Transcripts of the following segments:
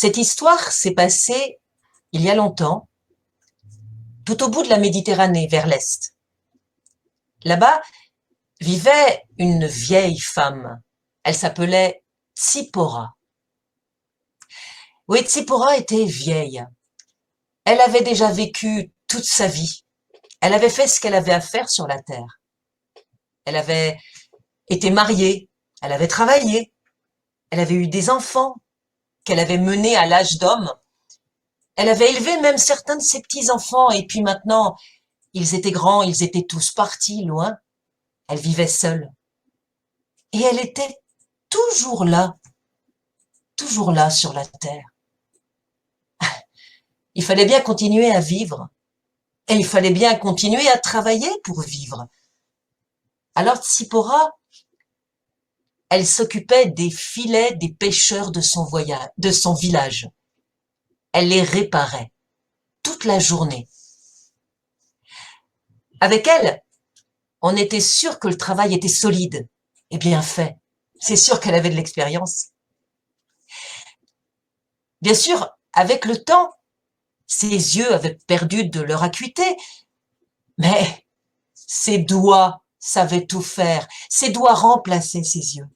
Cette histoire s'est passée il y a longtemps, tout au bout de la Méditerranée, vers l'est. Là-bas vivait une vieille femme. Elle s'appelait Tsippora. Oui, Tsippora était vieille. Elle avait déjà vécu toute sa vie. Elle avait fait ce qu'elle avait à faire sur la terre. Elle avait été mariée, elle avait travaillé, elle avait eu des enfants qu'elle avait menés à l'âge d'homme. Elle avait élevé même certains de ses petits-enfants et puis maintenant, ils étaient grands, ils étaient tous partis loin. Elle vivait seule. Et elle était toujours là sur la terre. Il fallait bien continuer à vivre. Et il fallait bien continuer à travailler pour vivre. Alors Tsippora, elle s'occupait des filets des pêcheurs de son village. Elle les réparait toute la journée. Avec elle, on était sûr que le travail était solide et bien fait. C'est sûr qu'elle avait de l'expérience. Bien sûr, avec le temps, ses yeux avaient perdu de leur acuité, mais ses doigts savaient tout faire. Ses doigts remplaçaient ses yeux.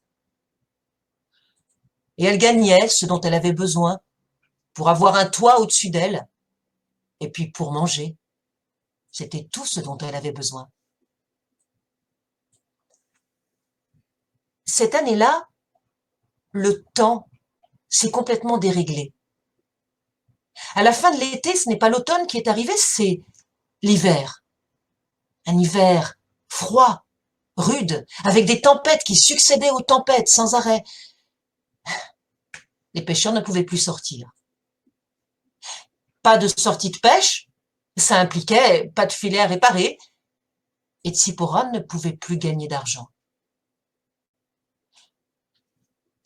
Et elle gagnait ce dont elle avait besoin pour avoir un toit au-dessus d'elle et puis pour manger. C'était tout ce dont elle avait besoin. Cette année-là, le temps s'est complètement déréglé. À la fin de l'été, ce n'est pas l'automne qui est arrivé, c'est l'hiver. Un hiver froid, rude, avec des tempêtes qui succédaient aux tempêtes sans arrêt. Les pêcheurs ne pouvaient plus sortir. Pas de sortie de pêche, ça impliquait pas de filet à réparer, et Tsippora ne pouvait plus gagner d'argent.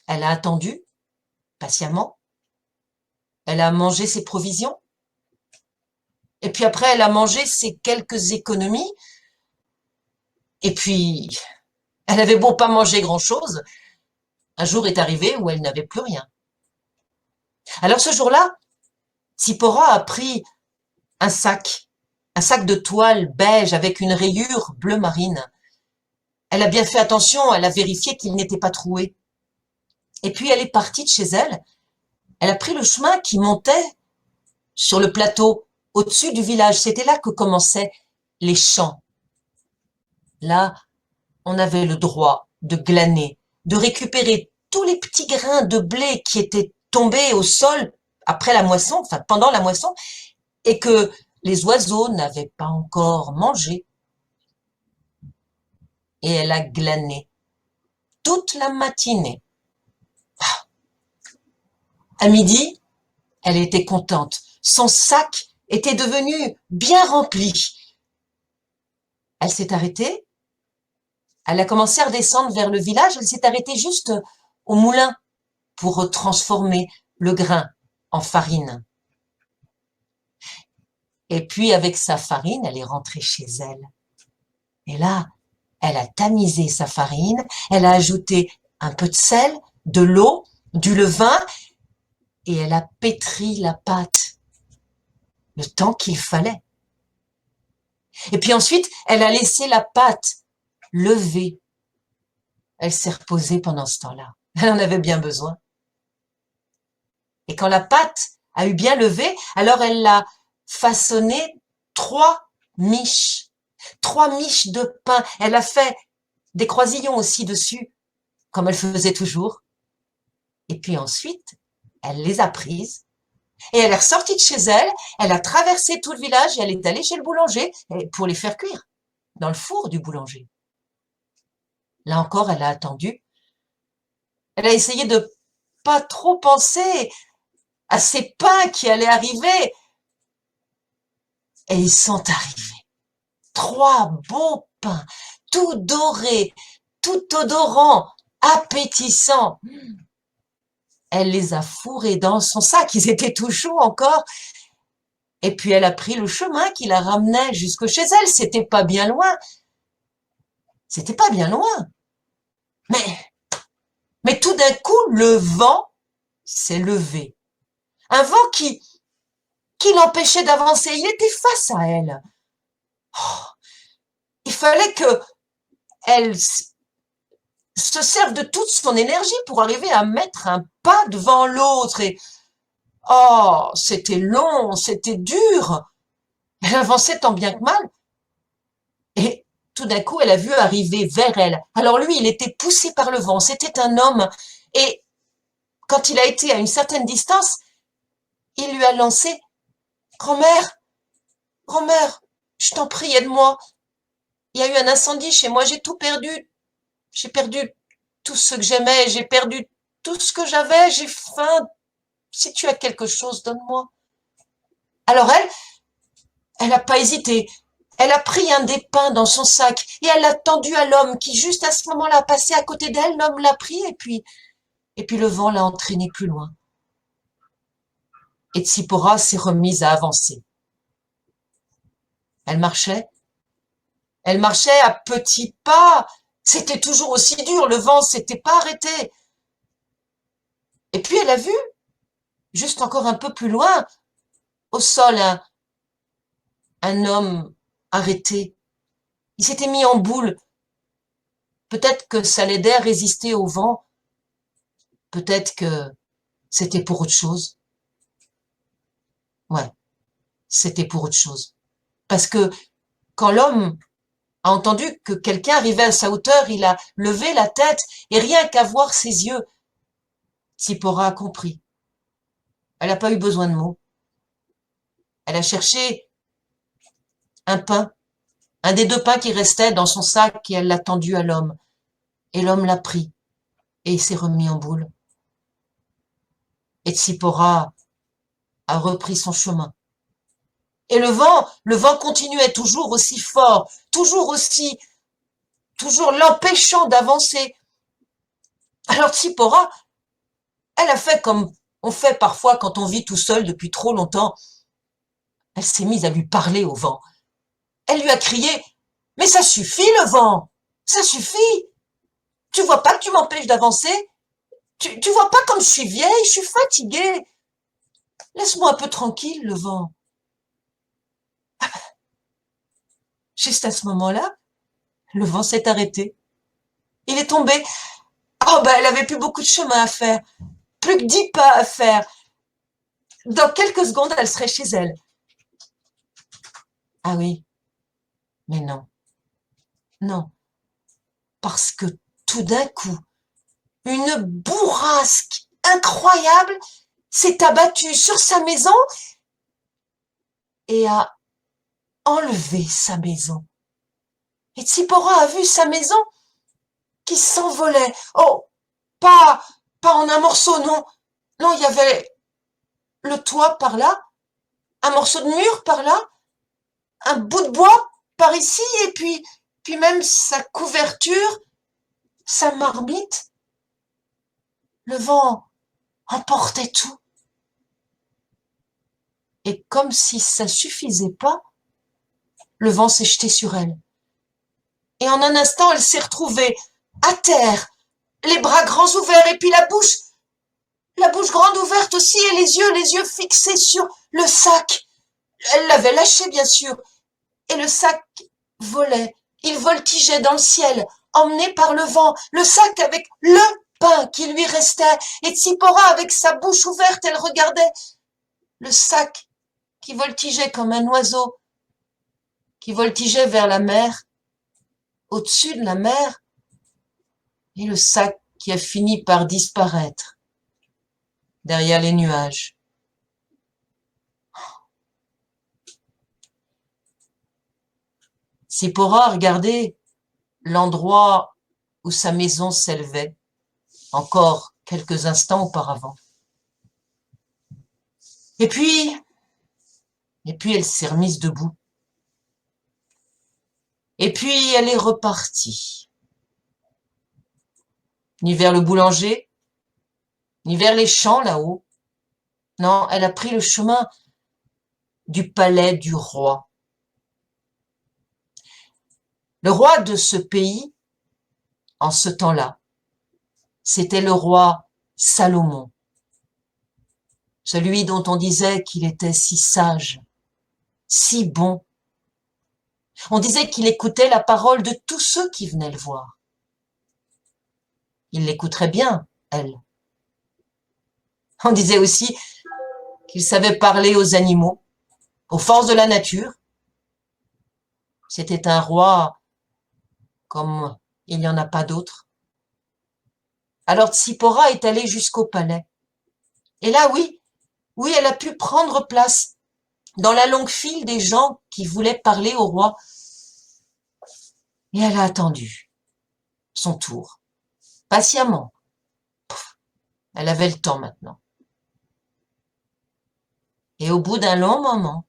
Elle a attendu, patiemment, elle a mangé ses provisions, et puis après elle a mangé ses quelques économies, et puis elle avait beau pas manger grand-chose, un jour est arrivé où elle n'avait plus rien. Alors ce jour-là, Tsippora a pris un sac de toile beige avec une rayure bleu marine. Elle a bien fait attention, elle a vérifié qu'il n'était pas troué. Et puis elle est partie de chez elle. Elle a pris le chemin qui montait sur le plateau, au-dessus du village. C'était là que commençaient les champs. Là, on avait le droit de glaner, de récupérer tous les petits grains de blé qui étaient tombés au sol après la moisson, enfin pendant la moisson, et que les oiseaux n'avaient pas encore mangé. Et elle a glané toute la matinée. À midi, elle était contente. Son sac était devenu bien rempli. Elle s'est arrêtée. Elle a commencé à redescendre vers le village. Elle s'est arrêtée juste au moulin pour transformer le grain en farine. Et puis, avec sa farine, elle est rentrée chez elle. Et là, elle a tamisé sa farine. Elle a ajouté un peu de sel, de l'eau, du levain, et elle a pétri la pâte le temps qu'il fallait. Et puis ensuite, elle a laissé la pâte lever. Elle s'est reposée pendant ce temps-là. Elle en avait bien besoin. Et quand la pâte a eu bien levé, alors elle l'a façonné 3 miches. 3 miches de pain. Elle a fait des croisillons aussi dessus, comme elle faisait toujours. Et puis ensuite, elle les a prises. Et elle est ressortie de chez elle, elle a traversé tout le village et elle est allée chez le boulanger pour les faire cuire, dans le four du boulanger. Là encore, elle a attendu. Elle a essayé de pas trop penser à ces pains qui allaient arriver. Et ils sont arrivés. 3 beaux pains, tout dorés, tout odorants, appétissants. Elle les a fourrés dans son sac, ils étaient tout chauds encore. Et puis elle a pris le chemin qui la ramenait jusque chez elle. C'était pas bien loin. C'était pas bien loin. Mais tout d'un coup, le vent s'est levé. un vent qui l'empêchait d'avancer. Il était face à elle. Oh, il fallait que elle se serve de toute son énergie pour arriver à mettre un pas devant l'autre. Et oh, c'était long, c'était dur. Elle avançait tant bien que mal. Et tout d'un coup, elle a vu arriver vers elle. Alors lui, il était poussé par le vent. C'était un homme. Et quand il a été à une certaine distance, il lui a lancé: Grand-mère, grand-mère, je t'en prie, aide-moi. Il y a eu un incendie chez moi, j'ai tout perdu. J'ai perdu tout ce que j'aimais, j'ai perdu tout ce que j'avais, j'ai faim. Si tu as quelque chose, donne-moi. Alors elle n'a pas hésité. Elle a pris un des pains dans son sac et elle l'a tendu à l'homme qui, juste à ce moment-là, passait à côté d'elle. L'homme l'a pris et puis le vent l'a entraîné plus loin. Et Tsipora s'est remise à avancer. Elle marchait à petits pas. C'était toujours aussi dur, le vent s'était pas arrêté. Et puis elle a vu, juste encore un peu plus loin, au sol, un homme arrêté. Il s'était mis en boule. Peut-être que ça l'aidait à résister au vent. Peut-être que c'était pour autre chose. Ouais, c'était pour autre chose. Parce que quand l'homme a entendu que quelqu'un arrivait à sa hauteur, il a levé la tête et rien qu'à voir ses yeux, Tsipora a compris. Elle n'a pas eu besoin de mots. Elle a cherché un pain, un des deux pains qui restaient dans son sac et elle l'a tendu à l'homme. Et l'homme l'a pris et il s'est remis en boule. Et Tsipora a repris son chemin. Et le vent continuait toujours aussi fort, toujours l'empêchant d'avancer. Alors Tsipora, elle a fait comme on fait parfois quand on vit tout seul depuis trop longtemps. Elle s'est mise à lui parler au vent. Elle lui a crié: Mais ça suffit le vent, ça suffit. Tu vois pas que tu m'empêches d'avancer? Tu vois pas comme je suis vieille, je suis fatiguée. Laisse-moi un peu tranquille, le vent. Juste à ce moment-là, le vent s'est arrêté. Il est tombé. Oh ben, elle avait plus beaucoup de chemin à faire. Plus que 10 pas à faire. Dans quelques secondes, elle serait chez elle. Ah oui, mais non, non. Parce que tout d'un coup, une bourrasque incroyable s'est abattue sur sa maison et a enlevé sa maison. Et Tsipora a vu sa maison qui s'envolait. Oh, pas, pas en un morceau, non. Non, il y avait le toit par là, un morceau de mur par là, un bout de bois par ici, et puis même sa couverture, sa marmite. Le vent emportait tout. Et comme si ça suffisait pas, le vent s'est jeté sur elle. Et en un instant, elle s'est retrouvée à terre, les bras grands ouverts, et puis la bouche grande ouverte aussi, et les yeux fixés sur le sac. Elle l'avait lâché, bien sûr, et le sac volait. Il voltigeait dans le ciel, emmené par le vent, le sac avec le pain qui lui restait. Et Tsipora, avec sa bouche ouverte, elle regardait le sac qui voltigeait comme un oiseau, qui voltigeait vers la mer, au-dessus de la mer, et le sac qui a fini par disparaître derrière les nuages. Tsipora regardait l'endroit où sa maison s'élevait, encore quelques instants auparavant. Et puis elle s'est remise debout. Et puis elle est repartie. Ni vers le boulanger, ni vers les champs là-haut. Non, elle a pris le chemin du palais du roi. Le roi de ce pays, en ce temps-là, c'était le roi Salomon. celui dont on disait qu'il était si sage, si bon. On disait qu'il écoutait la parole de tous ceux qui venaient le voir. Il l'écouterait bien, elle. On disait aussi qu'il savait parler aux animaux, aux forces de la nature. C'était un roi comme il n'y en a pas d'autre. Alors Tsipora est allée jusqu'au palais. Et là, oui, elle a pu prendre place dans la longue file des gens qui voulaient parler au roi. Et elle a attendu son tour, patiemment. Elle avait le temps maintenant. Et au bout d'un long moment,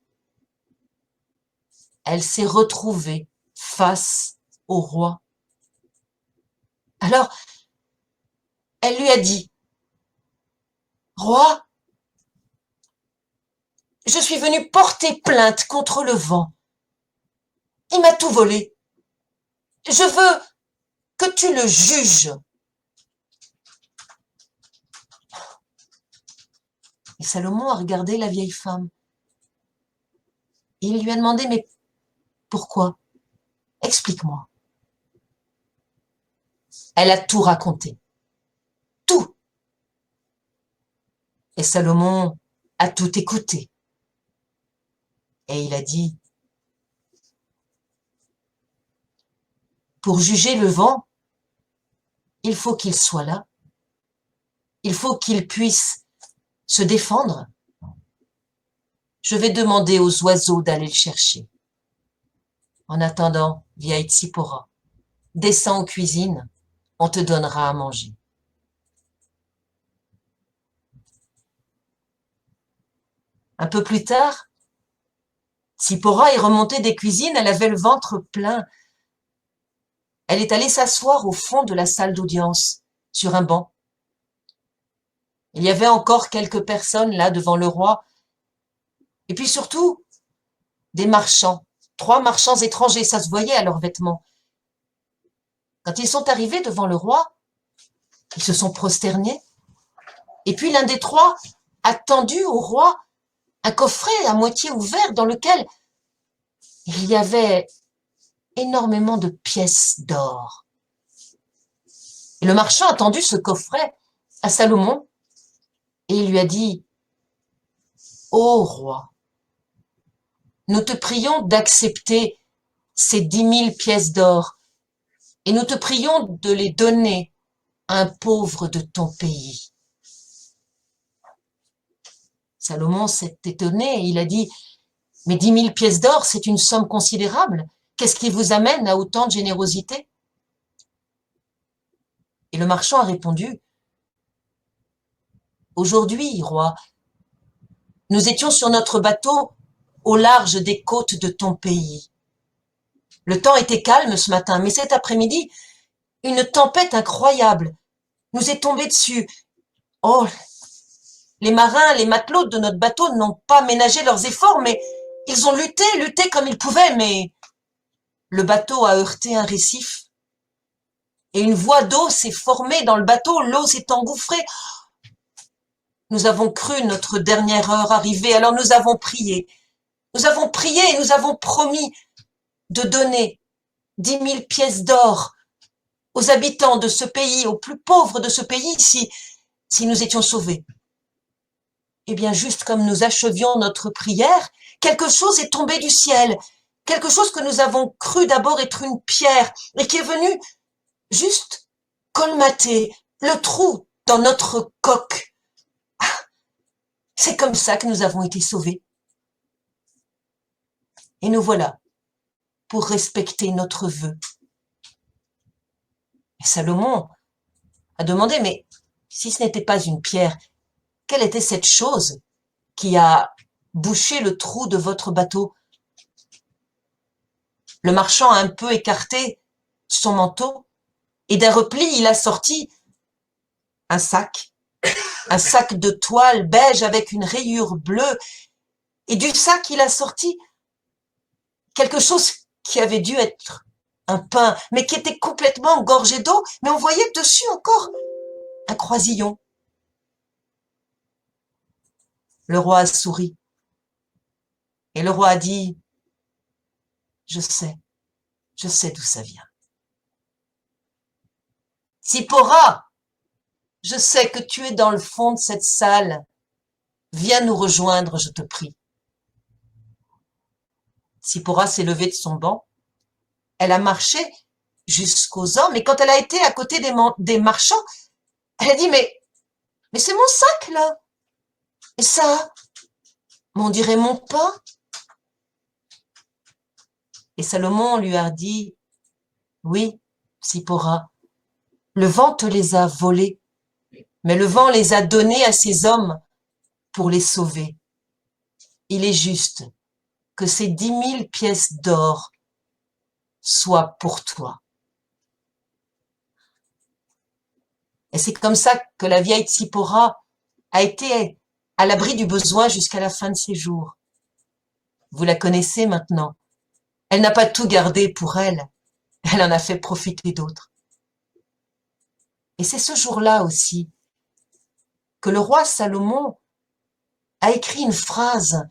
elle s'est retrouvée face au roi. Alors, elle lui a dit, « Roi, je suis venue porter plainte contre le vent. Il m'a tout volé. Je veux que tu le juges. » Et Salomon a regardé la vieille femme. Et il lui a demandé, « Mais pourquoi? Explique-moi. » Elle a tout raconté. Tout. Et Salomon a tout écouté. Et il a dit, pour juger le vent, il faut qu'il soit là. Il faut qu'il puisse se défendre. Je vais demander aux oiseaux d'aller le chercher. En attendant, vieille Tsipora, descends en cuisine, on te donnera à manger. Un peu plus tard, Tsipora est remontée des cuisines, elle avait le ventre plein. Elle est allée s'asseoir au fond de la salle d'audience, sur un banc. Il y avait encore quelques personnes là devant le roi, et puis surtout, des marchands, 3 marchands étrangers, ça se voyait à leurs vêtements. Quand ils sont arrivés devant le roi, ils se sont prosternés, et puis l'un des 3 a tendu au roi un coffret à moitié ouvert dans lequel il y avait énormément de pièces d'or. Et le marchand a tendu ce coffret à Salomon et il lui a dit, « Ô roi, nous te prions d'accepter ces 10 000 pièces d'or et nous te prions de les donner à un pauvre de ton pays. » Salomon s'est étonné et il a dit, « Mais 10 000 pièces d'or, c'est une somme considérable. Qu'est-ce qui vous amène à autant de générosité ?» Et le marchand a répondu, « Aujourd'hui, roi, nous étions sur notre bateau au large des côtes de ton pays. Le temps était calme ce matin, mais cet après-midi, une tempête incroyable nous est tombée dessus. Oh, les marins, les matelots de notre bateau n'ont pas ménagé leurs efforts, mais ils ont lutté comme ils pouvaient, mais le bateau a heurté un récif et une voie d'eau s'est formée dans le bateau, l'eau s'est engouffrée. Nous avons cru notre dernière heure arriver, alors nous avons prié. Nous avons prié et nous avons promis de donner 10 000 pièces d'or aux habitants de ce pays, aux plus pauvres de ce pays, si nous étions sauvés. Eh bien, juste comme nous achevions notre prière, quelque chose est tombé du ciel, quelque chose que nous avons cru d'abord être une pierre et qui est venu juste colmater le trou dans notre coque. Ah, c'est comme ça que nous avons été sauvés. Et nous voilà pour respecter notre vœu. Et Salomon a demandé, mais si ce n'était pas une pierre, quelle était cette chose qui a bouché le trou de votre bateau? Le marchand a un peu écarté son manteau et d'un repli, il a sorti un sac de toile beige avec une rayure bleue. Et du sac, il a sorti quelque chose qui avait dû être un pain, mais qui était complètement gorgé d'eau, mais on voyait dessus encore un croisillon. Le roi a souri. Et le roi a dit, je sais d'où ça vient. Tsipora, je sais que tu es dans le fond de cette salle. Viens nous rejoindre, je te prie. Tsipora s'est levée de son banc. Elle a marché jusqu'aux hommes, et quand elle a été à côté des marchands, elle a dit, mais c'est mon sac, là. Et ça, on dirait mon pain. Et Salomon lui a dit, oui, Tsipora, le vent te les a volés, mais le vent les a donnés à ces hommes pour les sauver. Il est juste que ces 10 000 pièces d'or soient pour toi. Et c'est comme ça que la vieille Tsipora a été à l'abri du besoin jusqu'à la fin de ses jours. Vous la connaissez maintenant. Elle n'a pas tout gardé pour elle. Elle en a fait profiter d'autres. Et c'est ce jour-là aussi que le roi Salomon a écrit une phrase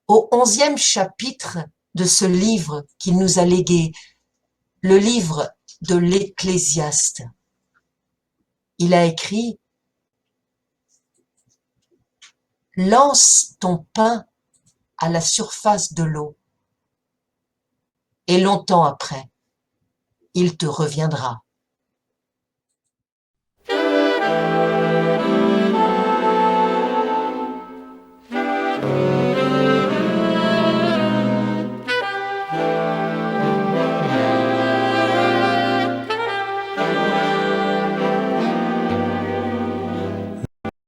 au 11e chapitre de ce livre qu'il nous a légué, le livre de l'Ecclésiaste. Il a écrit « Lance ton pain à la surface de l'eau, et longtemps après, il te reviendra. »